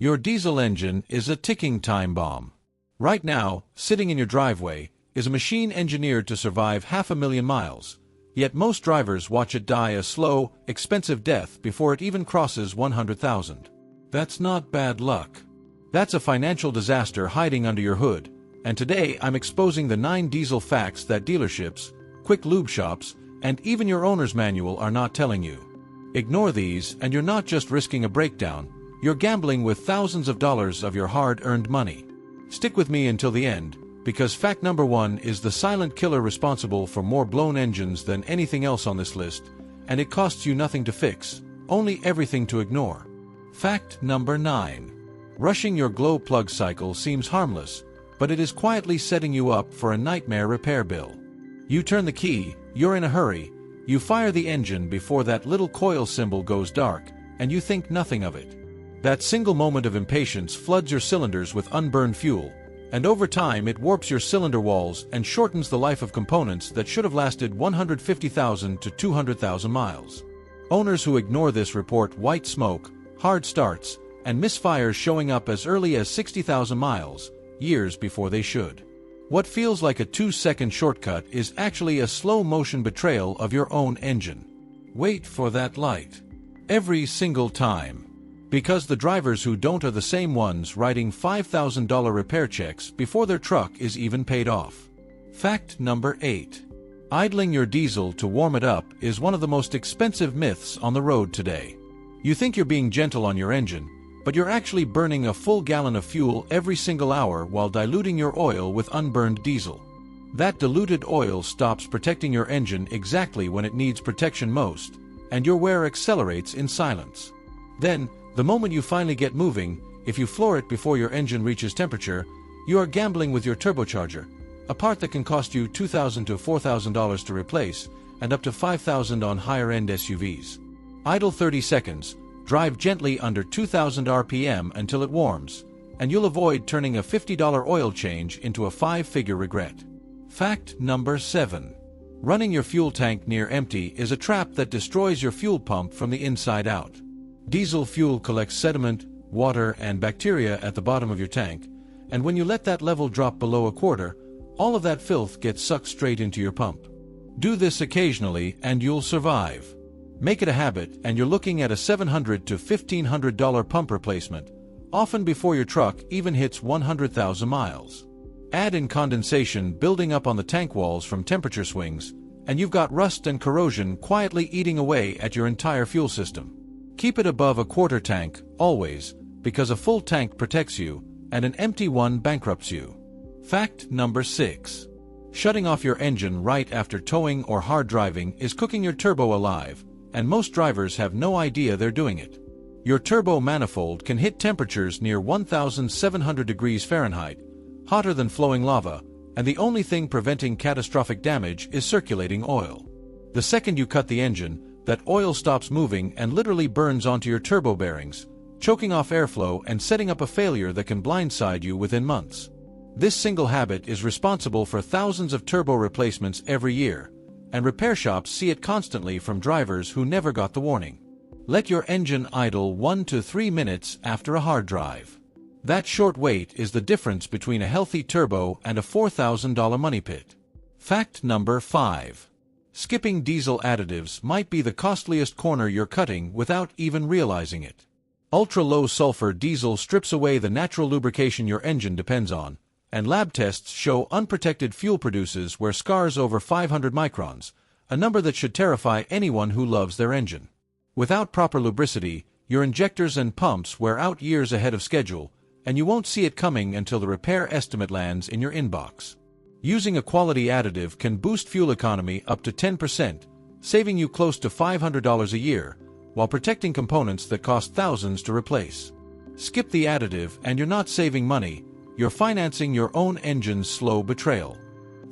Your diesel engine is a ticking time bomb. Right now, sitting in your driveway, is a machine engineered to survive 500,000 miles. Yet most drivers watch it die a slow, expensive death before it even crosses 100,000. That's not bad luck. That's a financial disaster hiding under your hood, and today I'm exposing the 9 diesel facts that dealerships, quick lube shops, and even your owner's manual are not telling you. Ignore these and you're not just risking a breakdown, you're gambling with thousands of dollars of your hard-earned money. Stick with me until the end, because fact number 1 is the silent killer responsible for more blown engines than anything else on this list, and it costs you nothing to fix, only everything to ignore. Fact number 9. Rushing your glow plug cycle seems harmless, but it is quietly setting you up for a nightmare repair bill. You turn the key, you're in a hurry, you fire the engine before that little coil symbol goes dark, and you think nothing of it. That single moment of impatience floods your cylinders with unburned fuel, and over time it warps your cylinder walls and shortens the life of components that should have lasted 150,000 to 200,000 miles. Owners who ignore this report white smoke, hard starts, and misfires showing up as early as 60,000 miles, years before they should. What feels like a 2-second shortcut is actually a slow-motion betrayal of your own engine. Wait for that light. Every single time. Because the drivers who don't are the same ones writing $5,000 repair checks before their truck is even paid off. Fact number 8. Idling your diesel to warm it up is one of the most expensive myths on the road today. You think you're being gentle on your engine, but you're actually burning a full gallon of fuel every single hour while diluting your oil with unburned diesel. That diluted oil stops protecting your engine exactly when it needs protection most, and your wear accelerates in silence. Then, the moment you finally get moving, if you floor it before your engine reaches temperature, you are gambling with your turbocharger, a part that can cost you $2,000 to $4,000 to replace, and up to $5,000 on higher-end SUVs. Idle 30 seconds, drive gently under 2,000 RPM until it warms, and you'll avoid turning a $50 oil change into a 5-figure regret. Fact number 7. Running your fuel tank near empty is a trap that destroys your fuel pump from the inside out. Diesel fuel collects sediment, water, and bacteria at the bottom of your tank, and when you let that level drop below a quarter, all of that filth gets sucked straight into your pump. Do this occasionally and you'll survive. Make it a habit and you're looking at a $700 to $1,500 pump replacement, often before your truck even hits 100,000 miles. Add in condensation building up on the tank walls from temperature swings, and you've got rust and corrosion quietly eating away at your entire fuel system. Keep it above a quarter tank, always, because a full tank protects you, and an empty one bankrupts you. Fact number 6. Shutting off your engine right after towing or hard driving is cooking your turbo alive, and most drivers have no idea they're doing it. Your turbo manifold can hit temperatures near 1,700 degrees Fahrenheit, hotter than flowing lava, and the only thing preventing catastrophic damage is circulating oil. The second you cut the engine, that oil stops moving and literally burns onto your turbo bearings, choking off airflow and setting up a failure that can blindside you within months. This single habit is responsible for thousands of turbo replacements every year, and repair shops see it constantly from drivers who never got the warning. Let your engine idle 1 to 3 minutes after a hard drive. That short wait is the difference between a healthy turbo and a $4,000 money pit. Fact number 5. Skipping diesel additives might be the costliest corner you're cutting without even realizing it. Ultra-low sulfur diesel strips away the natural lubrication your engine depends on, and lab tests show unprotected fuel produces wear scars over 500 microns, a number that should terrify anyone who loves their engine. Without proper lubricity, your injectors and pumps wear out years ahead of schedule, and you won't see it coming until the repair estimate lands in your inbox. Using a quality additive can boost fuel economy up to 10%, saving you close to $500 a year, while protecting components that cost thousands to replace. Skip the additive and you're not saving money, you're financing your own engine's slow betrayal.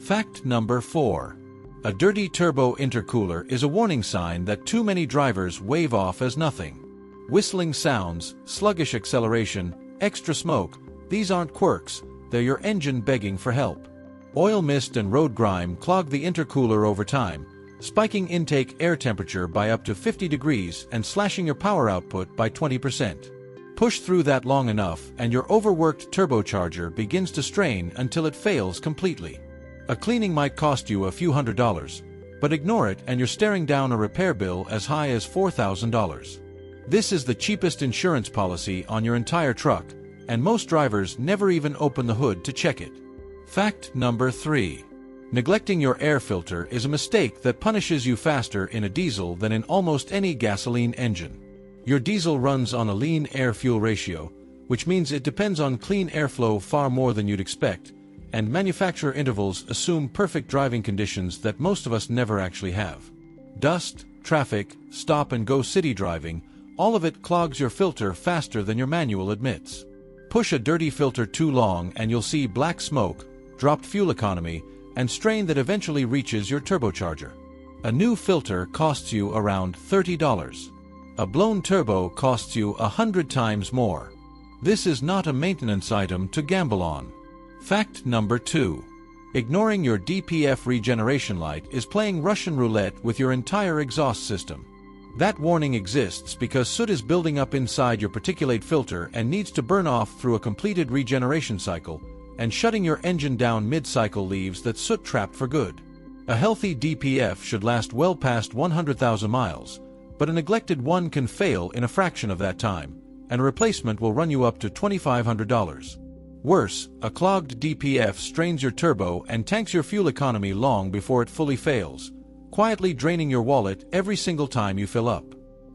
Fact number 4. A dirty turbo intercooler is a warning sign that too many drivers wave off as nothing. Whistling sounds, sluggish acceleration, extra smoke, these aren't quirks, they're your engine begging for help. Oil mist and road grime clog the intercooler over time, spiking intake air temperature by up to 50 degrees and slashing your power output by 20%. Push through that long enough and your overworked turbocharger begins to strain until it fails completely. A cleaning might cost you a few $100s, but ignore it and you're staring down a repair bill as high as $4,000. This is the cheapest insurance policy on your entire truck, and most drivers never even open the hood to check it. Fact number 3. Neglecting your air filter is a mistake that punishes you faster in a diesel than in almost any gasoline engine. Your diesel runs on a lean air-fuel ratio, which means it depends on clean airflow far more than you'd expect, and manufacturer intervals assume perfect driving conditions that most of us never actually have. Dust, traffic, stop-and-go city driving, all of it clogs your filter faster than your manual admits. Push a dirty filter too long and you'll see black smoke, dropped fuel economy, and strain that eventually reaches your turbocharger. A new filter costs you around $30. A blown turbo costs you 100 times more. This is not a maintenance item to gamble on. Fact number 2. Ignoring your DPF regeneration light is playing Russian roulette with your entire exhaust system. That warning exists because soot is building up inside your particulate filter and needs to burn off through a completed regeneration cycle, and shutting your engine down mid-cycle leaves that soot trapped for good. A healthy DPF should last well past 100,000 miles, but a neglected one can fail in a fraction of that time, and a replacement will run you up to $2,500. Worse, a clogged DPF strains your turbo and tanks your fuel economy long before it fully fails, quietly draining your wallet every single time you fill up.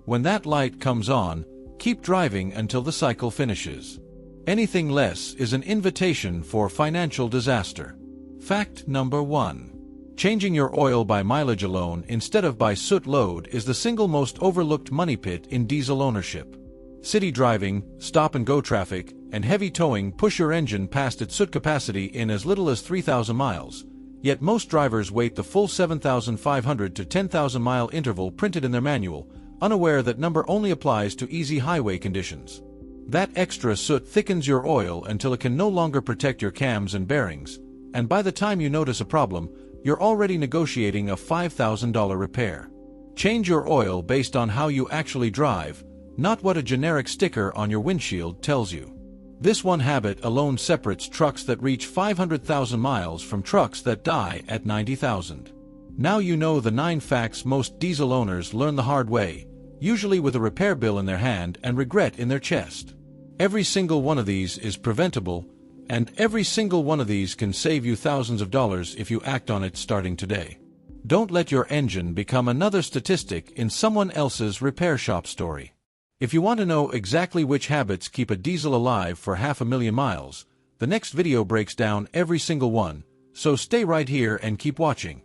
When that light comes on, keep driving until the cycle finishes. Anything less is an invitation for financial disaster. Fact number 1. Changing your oil by mileage alone instead of by soot load is the single most overlooked money pit in diesel ownership. City driving, stop-and-go traffic, and heavy towing push your engine past its soot capacity in as little as 3,000 miles, yet most drivers wait the full 7,500 to 10,000 mile interval printed in their manual, unaware that number only applies to easy highway conditions. That extra soot thickens your oil until it can no longer protect your cams and bearings, and by the time you notice a problem, you're already negotiating a $5,000 repair. Change your oil based on how you actually drive, not what a generic sticker on your windshield tells you. This one habit alone separates trucks that reach 500,000 miles from trucks that die at 90,000. Now you know the 9 facts most diesel owners learn the hard way, usually with a repair bill in their hand and regret in their chest. Every single one of these is preventable, and every single one of these can save you thousands of dollars if you act on it starting today. Don't let your engine become another statistic in someone else's repair shop story. If you want to know exactly which habits keep a diesel alive for 500,000 miles, the next video breaks down every single one, so stay right here and keep watching.